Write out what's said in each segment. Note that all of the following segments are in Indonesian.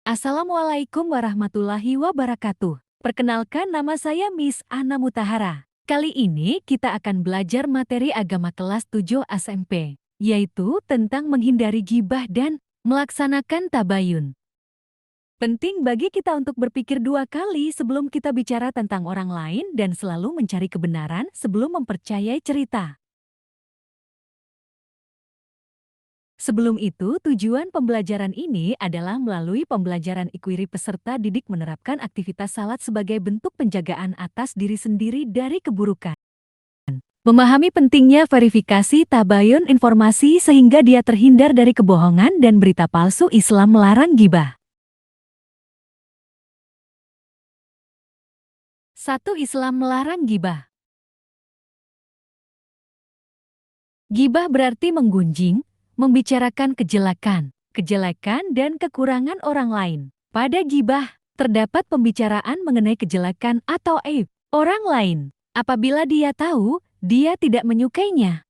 Assalamualaikum warahmatullahi wabarakatuh. Perkenalkan, nama saya Miss Ana Mutahara. Kali ini kita akan belajar materi agama kelas 7 SMP, yaitu tentang menghindari ghibah dan melaksanakan tabayun. Penting bagi kita untuk berpikir dua kali sebelum kita bicara tentang orang lain dan selalu mencari kebenaran sebelum mempercayai cerita. Sebelum itu, tujuan pembelajaran ini adalah melalui pembelajaran IQWIRI peserta didik menerapkan aktivitas salat sebagai bentuk penjagaan atas diri sendiri dari keburukan. Memahami pentingnya verifikasi tabayun informasi sehingga dia terhindar dari kebohongan dan berita palsu. Islam melarang ghibah. 1. Islam melarang ghibah. Ghibah berarti menggunjing, membicarakan kejelekan dan kekurangan orang lain. Pada ghibah, terdapat pembicaraan mengenai kejelekan atau aib orang lain. Apabila dia tahu, dia tidak menyukainya.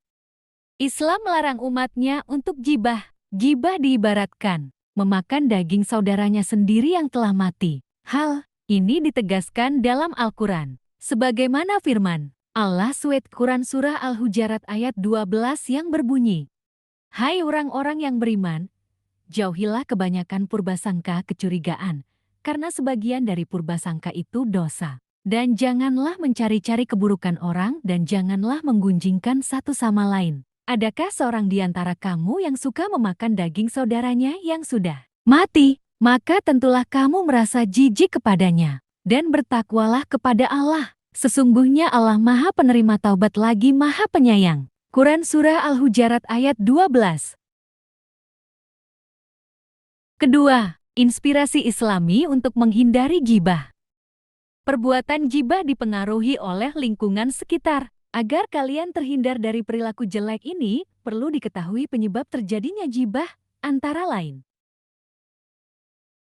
Islam melarang umatnya untuk ghibah. Ghibah diibaratkan memakan daging saudaranya sendiri yang telah mati. Hal ini ditegaskan dalam Al-Quran. Sebagaimana firman Allah SWT Quran Surah Al-Hujarat ayat 12 yang berbunyi, "Hai orang-orang yang beriman, jauhilah kebanyakan purbasangka kecurigaan, karena sebagian dari purbasangka itu dosa. Dan janganlah mencari-cari keburukan orang dan janganlah menggunjingkan satu sama lain. Adakah seorang di antara kamu yang suka memakan daging saudaranya yang sudah mati? Maka tentulah kamu merasa jijik kepadanya, dan bertakwalah kepada Allah. Sesungguhnya Allah Maha Penerima Taubat lagi Maha Penyayang." Quran Surah Al-Hujarat ayat 12. Kedua, inspirasi Islami untuk menghindari ghibah. Perbuatan ghibah dipengaruhi oleh lingkungan sekitar. Agar kalian terhindar dari perilaku jelek ini, perlu diketahui penyebab terjadinya ghibah, antara lain.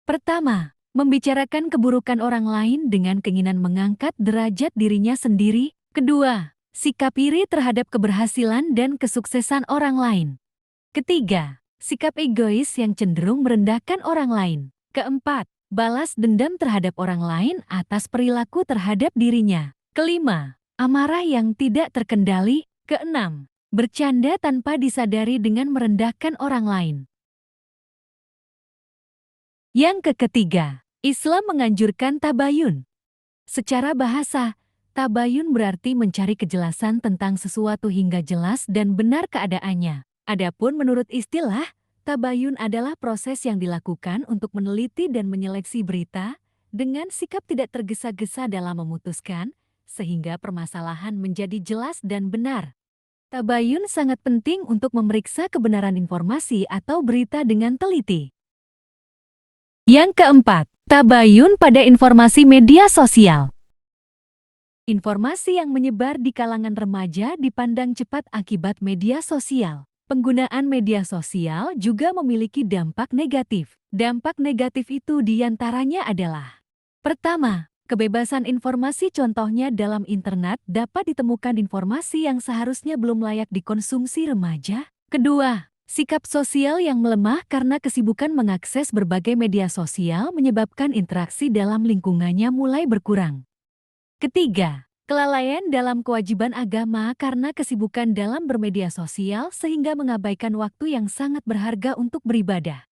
Pertama, membicarakan keburukan orang lain dengan keinginan mengangkat derajat dirinya sendiri. Kedua, sikap iri terhadap keberhasilan dan kesuksesan orang lain. Ketiga, sikap egois yang cenderung merendahkan orang lain. Keempat, balas dendam terhadap orang lain atas perilaku terhadap dirinya. Kelima, amarah yang tidak terkendali. Keenam, bercanda tanpa disadari dengan merendahkan orang lain. Yang ketiga, Islam menganjurkan tabayun. Secara bahasa, tabayun berarti mencari kejelasan tentang sesuatu hingga jelas dan benar keadaannya. Adapun menurut istilah, tabayun adalah proses yang dilakukan untuk meneliti dan menyeleksi berita dengan sikap tidak tergesa-gesa dalam memutuskan, sehingga permasalahan menjadi jelas dan benar. Tabayun sangat penting untuk memeriksa kebenaran informasi atau berita dengan teliti. Yang keempat, tabayun pada informasi media sosial. Informasi yang menyebar di kalangan remaja dipandang cepat akibat media sosial. Penggunaan media sosial juga memiliki dampak negatif. Dampak negatif itu diantaranya adalah: pertama, kebebasan informasi. Contohnya dalam internet dapat ditemukan informasi yang seharusnya belum layak dikonsumsi remaja. Kedua, sikap sosial yang melemah karena kesibukan mengakses berbagai media sosial menyebabkan interaksi dalam lingkungannya mulai berkurang. Ketiga, kelalaian dalam kewajiban agama karena kesibukan dalam bermedia sosial sehingga mengabaikan waktu yang sangat berharga untuk beribadah.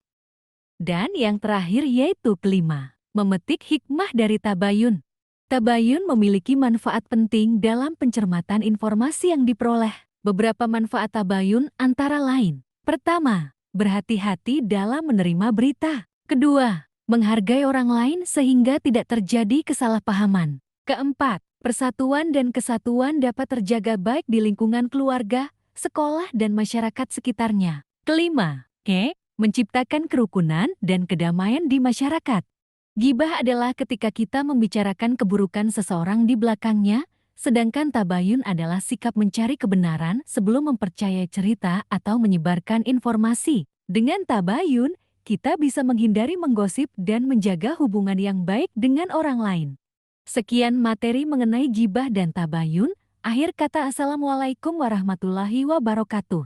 Dan yang terakhir yaitu kelima, memetik hikmah dari tabayun. Tabayun memiliki manfaat penting dalam pencermatan informasi yang diperoleh. Beberapa manfaat tabayun antara lain: pertama, berhati-hati dalam menerima berita. Kedua, menghargai orang lain sehingga tidak terjadi kesalahpahaman. Keempat, persatuan dan kesatuan dapat terjaga baik di lingkungan keluarga, sekolah, dan masyarakat sekitarnya. Kelima, menciptakan kerukunan dan kedamaian di masyarakat. Ghibah adalah ketika kita membicarakan keburukan seseorang di belakangnya, sedangkan tabayun adalah sikap mencari kebenaran sebelum mempercayai cerita atau menyebarkan informasi. Dengan tabayun, kita bisa menghindari menggosip dan menjaga hubungan yang baik dengan orang lain. Sekian materi mengenai ghibah dan tabayun. Akhir kata, Assalamualaikum warahmatullahi wabarakatuh.